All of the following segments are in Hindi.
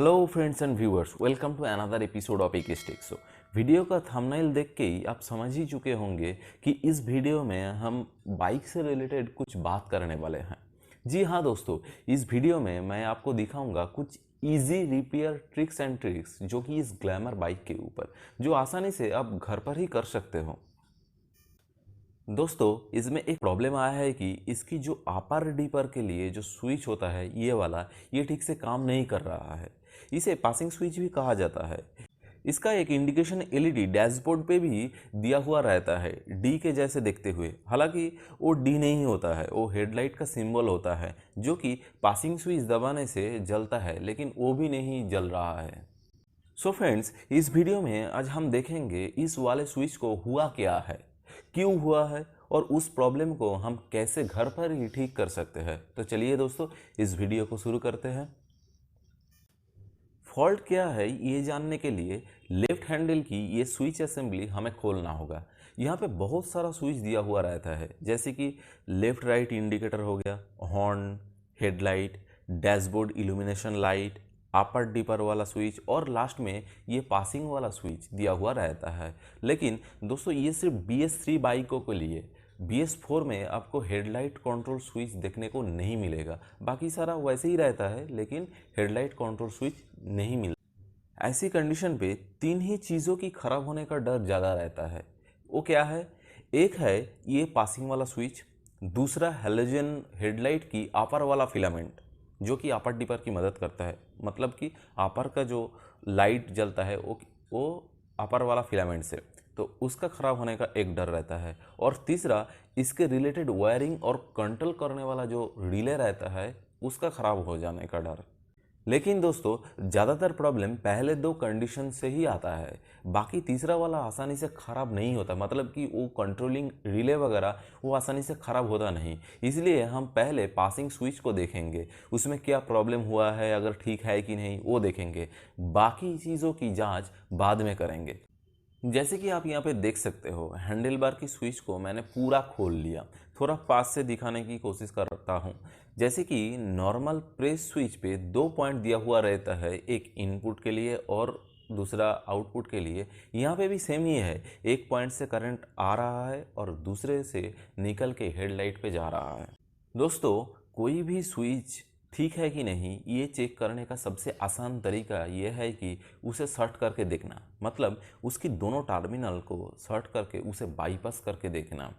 Hello friends and viewers, welcome to another episode of एकेस्टिक। वीडियो का थंबनेल देख के ही आप समझ ही चुके होंगे कि इस वीडियो में हम बाइक से रिलेटेड कुछ बात करने वाले हैं। जी हाँ दोस्तों, इस वीडियो में मैं आपको दिखाऊंगा कुछ easy repair tricks and tricks जो कि इस ग्लैमर बाइक के ऊपर जो आसानी से आप घर पर ही कर सकते हो। दोस्तों, इसमें एक प्रॉब्लम आया है कि इसकी जो अपर डिपर के लिए जो स्विच होता है ये वाला, ये ठीक से काम नहीं कर रहा है। इसे पासिंग स्विच भी कहा जाता है। इसका एक इंडिकेशन एलईडी डैशबोर्ड पे भी दिया हुआ रहता है, डी के जैसे देखते हुए। हालांकि वो डी नहीं होता है, वो हेडलाइट का सिंबल होता है जो कि पासिंग स्विच दबाने से जलता है, लेकिन वो भी नहीं जल रहा है। सो फ्रेंड्स, इस वीडियो में आज हम देखेंगे इस वाले स्विच को हुआ क्या है, क्यों हुआ है और उस प्रॉब्लम को हम कैसे घर पर ही ठीक कर सकते हैं। तो चलिए दोस्तों, इस वीडियो को शुरू करते हैं। फॉल्ट क्या है ये जानने के लिए लेफ्ट हैंडल की ये स्विच असेंबली हमें खोलना होगा। यहाँ पे बहुत सारा स्विच दिया हुआ रहता है, जैसे कि लेफ्ट राइट इंडिकेटर हो गया, horn, headlight, dashboard illumination light, upper dipper वाला स्विच और लास्ट में ये पासिंग वाला स्विच दिया हुआ रहता है। लेकिन दोस्तों, ये सिर्फ BS3 बाइकों के लिए, BS4 में आपको हेडलाइट कंट्रोल स्विच देखने को नहीं मिलेगा। बाकी सारा वैसे ही रहता है, लेकिन हेडलाइट कंट्रोल स्विच नहीं मिलता। ऐसी कंडीशन पे तीन ही चीज़ों की खराब होने का डर ज़्यादा रहता है। वो क्या है? एक है ये पासिंग वाला स्विच, दूसरा हैलोजन हेडलाइट की अपर वाला फिलामेंट जो कि अपर डिपर की मदद करता है। मतलब कि अपर का जो लाइट जलता है वो अपर वाला फिलामेंट से, तो उसका ख़राब होने का एक डर रहता है। और तीसरा, इसके रिलेटेड वायरिंग और कंट्रोल करने वाला जो रिले रहता है उसका ख़राब हो जाने का डर। लेकिन दोस्तों, ज़्यादातर प्रॉब्लम पहले दो कंडीशन से ही आता है, बाकी तीसरा वाला आसानी से ख़राब नहीं होता। मतलब कि वो कंट्रोलिंग रिले वगैरह वो आसानी से ख़राब होता नहीं। इसलिए हम पहले पासिंग स्विच को देखेंगे, उसमें क्या प्रॉब्लम हुआ है, अगर ठीक है कि नहीं वो देखेंगे। बाकी चीज़ों की जांच बाद में करेंगे। जैसे कि आप यहाँ पे देख सकते हो, हैंडल बार की स्विच को मैंने पूरा खोल लिया। थोड़ा पास से दिखाने की कोशिश करता हूँ। जैसे कि नॉर्मल प्रेस स्विच पे दो पॉइंट दिया हुआ रहता है, एक इनपुट के लिए और दूसरा आउटपुट के लिए। यहाँ पे भी सेम ही है, एक पॉइंट से करंट आ रहा है और दूसरे से निकल के हेडलाइट पे जा रहा है। दोस्तों, कोई भी स्विच ठीक है कि नहीं ये चेक करने का सबसे आसान तरीका ये है कि उसे सर्ट करके देखना। मतलब उसकी दोनों टर्मिनल को सर्ट करके उसे बाईपास करके देखना।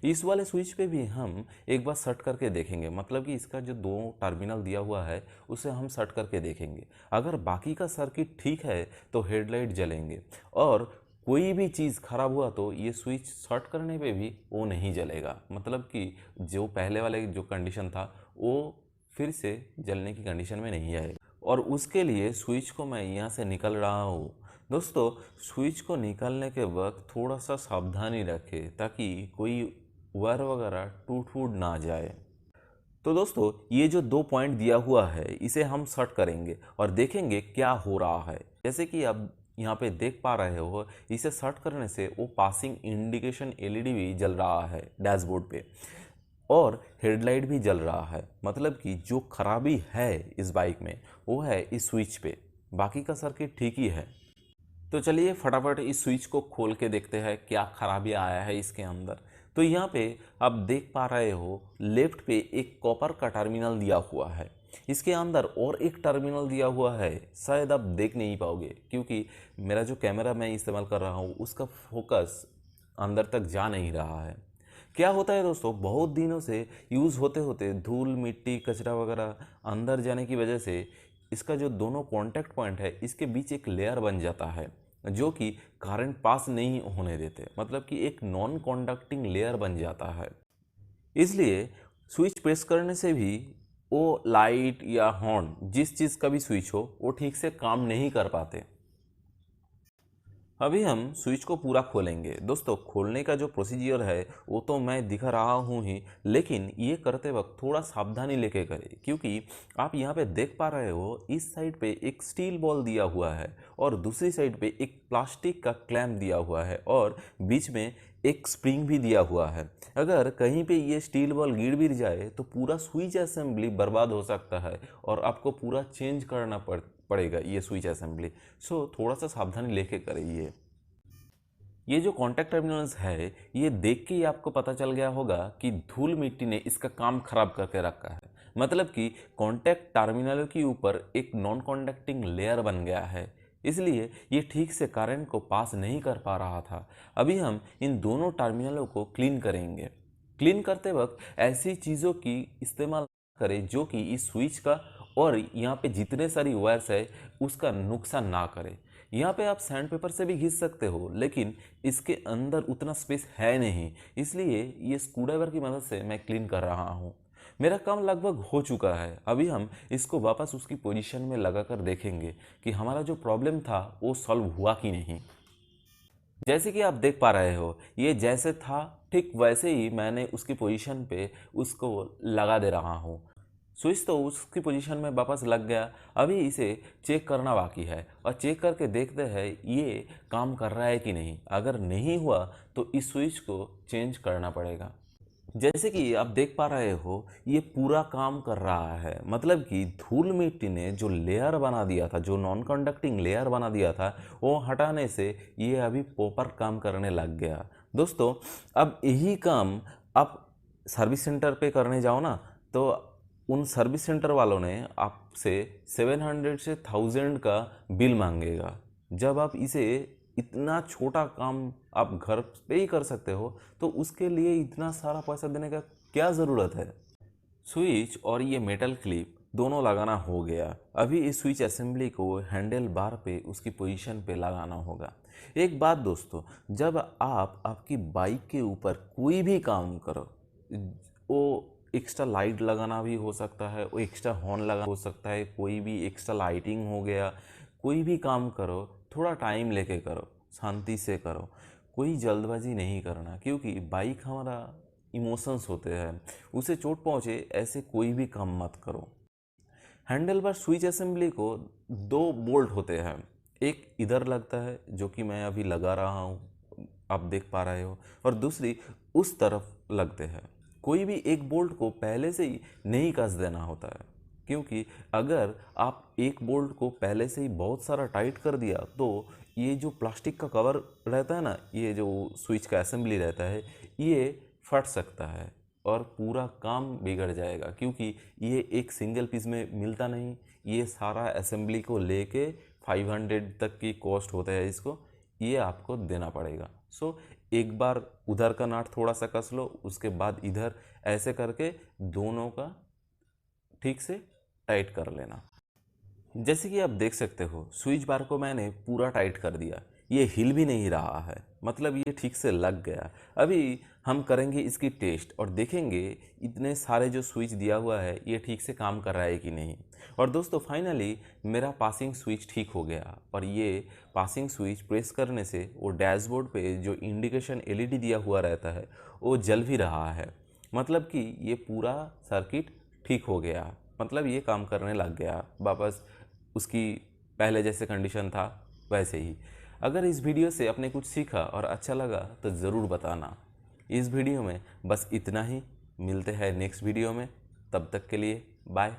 इस वाले स्विच पे भी हम एक बार सर्ट करके देखेंगे। मतलब कि इसका जो दो टर्मिनल दिया हुआ है उसे हम सर्ट करके देखेंगे। अगर बाकी का सर्किट ठीक है तो हेडलाइट जलेंगे, और कोई भी चीज़ ख़राब हुआ तो ये स्विच शॉर्ट करने पे भी वो नहीं जलेगा। मतलब कि जो पहले वाले जो कंडीशन था वो फिर से जलने की कंडीशन में नहीं आएगा। और उसके लिए स्विच को मैं यहाँ से निकल रहा हूँ। दोस्तों, स्विच को निकालने के वक्त थोड़ा सा सावधानी रखें ताकि कोई वायर वगैरह टूट फूट ना जाए। तो दोस्तों, ये जो दो पॉइंट दिया हुआ है इसे हम सर्ट करेंगे और देखेंगे क्या हो रहा है। जैसे कि आप यहाँ पे देख पा रहे हो, इसे सर्ट करने से वो पासिंग इंडिकेशन एलईडी भी जल रहा है डैशबोर्ड पे, और हेडलाइट भी जल रहा है। मतलब कि जो खराबी है इस बाइक में वो है इस स्विच पे, बाकी का सर्किट ठीक ही है। तो चलिए फटाफट इस स्विच को खोल के देखते हैं क्या खराबी आया है इसके अंदर। तो यहाँ पे आप देख पा रहे हो, लेफ्ट पे एक कॉपर का टर्मिनल दिया हुआ है। इसके अंदर और एक टर्मिनल दिया हुआ है, शायद आप देख नहीं पाओगे क्योंकि मेरा जो कैमरा मैं इस्तेमाल कर रहा हूँ उसका फोकस अंदर तक जा नहीं रहा है। क्या होता है दोस्तों, बहुत दिनों से यूज़ होते होते धूल मिट्टी कचरा वगैरह अंदर जाने की वजह से इसका जो दोनों कॉन्टैक्ट पॉइंट है इसके बीच एक लेयर बन जाता है जो कि करंट पास नहीं होने देते। मतलब कि एक नॉन कंडक्टिंग लेयर बन जाता है। इसलिए स्विच प्रेस करने से भी वो लाइट या हॉर्न जिस चीज़ का भी स्विच हो वो ठीक से काम नहीं कर पाते। अभी हम स्विच को पूरा खोलेंगे। दोस्तों, खोलने का जो प्रोसीजर है वो तो मैं दिखा रहा हूँ ही, लेकिन ये करते वक्त थोड़ा सावधानी लेके करें क्योंकि आप यहाँ पे देख पा रहे हो, इस साइड पे एक स्टील बॉल दिया हुआ है और दूसरी साइड पे एक प्लास्टिक का क्लैम्प दिया हुआ है और बीच में एक स्प्रिंग भी दिया हुआ है। अगर कहीं पे ये स्टील बॉल गिर जाए तो पूरा स्विच असेंबली बर्बाद हो सकता है और आपको पूरा चेंज करना पड़ेगा ये स्विच असेंबली। सो थोड़ा सा सावधानी लेके करिए। ये जो कॉन्टैक्ट टर्मिनल्स है, ये देख के ही आपको पता चल गया होगा कि धूल मिट्टी ने इसका काम खराब करके रखा है। मतलब कि कॉन्टैक्ट टर्मिनल के ऊपर एक नॉन कॉन्डक्टिंग लेयर बन गया है, इसलिए ये ठीक से करंट को पास नहीं कर पा रहा था। अभी हम इन दोनों टर्मिनलों को क्लीन करेंगे। क्लीन करते वक्त ऐसी चीज़ों की इस्तेमाल करें जो कि इस स्विच का और यहाँ पे जितने सारी वायर्स है उसका नुकसान ना करे। यहाँ पे आप सैंड पेपर से भी घिस सकते हो, लेकिन इसके अंदर उतना स्पेस है नहीं, इसलिए ये स्क्रूड्राइवर की मदद से मैं क्लीन कर रहा हूँ। मेरा काम लगभग हो चुका है। अभी हम इसको वापस उसकी पोजीशन में लगा कर देखेंगे कि हमारा जो प्रॉब्लम था वो सॉल्व हुआ कि नहीं। जैसे कि आप देख पा रहे हो, ये जैसे था ठीक वैसे ही मैंने उसकी पोजीशन पे उसको लगा दे रहा हूँ। स्विच तो उसकी पोजीशन में वापस लग गया। अभी इसे चेक करना बाकी है और चेक करके देखते हैं ये काम कर रहा है कि नहीं। अगर नहीं हुआ तो इस स्विच को चेंज करना पड़ेगा। जैसे कि आप देख पा रहे हो, ये पूरा काम कर रहा है। मतलब कि धूल मिट्टी ने जो लेयर बना दिया था, जो नॉन कंडक्टिंग लेयर बना दिया था, वो हटाने से ये अभी प्रॉपर काम करने लग गया। दोस्तों, अब यही काम आप सर्विस सेंटर पे करने जाओ ना, तो उन सर्विस सेंटर वालों ने आपसे 700 से 1000 का बिल मांगेगा। जब आप इसे इतना छोटा काम आप घर पे ही कर सकते हो, तो उसके लिए इतना सारा पैसा देने का क्या ज़रूरत है। स्विच और ये मेटल क्लिप दोनों लगाना हो गया। अभी इस स्विच असेंबली को हैंडल बार पे उसकी पोजीशन पे लगाना होगा। एक बात दोस्तों, जब आप आपकी बाइक के ऊपर कोई भी काम करो, वो एक्स्ट्रा लाइट लगाना भी हो सकता है, वो एक्स्ट्रा हॉर्न लगाना हो सकता है, कोई भी एक्स्ट्रा लाइटिंग हो गया, कोई भी काम करो थोड़ा टाइम लेके करो, शांति से करो, कोई जल्दबाजी नहीं करना, क्योंकि बाइक हमारा इमोशंस होते हैं, उसे चोट पहुँचे ऐसे कोई भी काम मत करो। हैंडल बार स्विच असेंबली को दो बोल्ट होते हैं, एक इधर लगता है जो कि मैं अभी लगा रहा हूँ, आप देख पा रहे हो, और दूसरी उस तरफ लगते हैं। कोई भी एक बोल्ट को पहले से ही नहीं कस देना होता है, क्योंकि अगर आप एक बोल्ट को पहले से ही बहुत सारा टाइट कर दिया तो ये जो प्लास्टिक का कवर रहता है ना, ये जो स्विच का असेंबली रहता है, ये फट सकता है और पूरा काम बिगड़ जाएगा, क्योंकि ये एक सिंगल पीस में मिलता नहीं। ये सारा असेंबली को लेके 500 तक की कॉस्ट होता है इसको, ये आपको देना पड़ेगा। सो एक बार उधर का नाट थोड़ा सा कस लो, उसके बाद इधर, ऐसे करके दोनों का ठीक से टाइट कर लेना। जैसे कि आप देख सकते हो, स्विच बार को मैंने पूरा टाइट कर दिया, ये हिल भी नहीं रहा है, मतलब ये ठीक से लग गया। अभी हम करेंगे इसकी टेस्ट और देखेंगे इतने सारे जो स्विच दिया हुआ है ये ठीक से काम कर रहा है कि नहीं। और दोस्तों, फाइनली मेरा पासिंग स्विच ठीक हो गया, और ये पासिंग स्विच प्रेस करने से वो डैशबोर्ड पे जो इंडिकेशन एलईडी दिया हुआ रहता है वो जल भी रहा है। मतलब कि ये पूरा सर्किट ठीक हो गया, मतलब ये काम करने लग गया वापस उसकी पहले जैसे कंडीशन था वैसे ही। अगर इस वीडियो से आपने कुछ सीखा और अच्छा लगा तो ज़रूर बताना। इस वीडियो में बस इतना ही, मिलते हैं नेक्स्ट वीडियो में, तब तक के लिए बाय।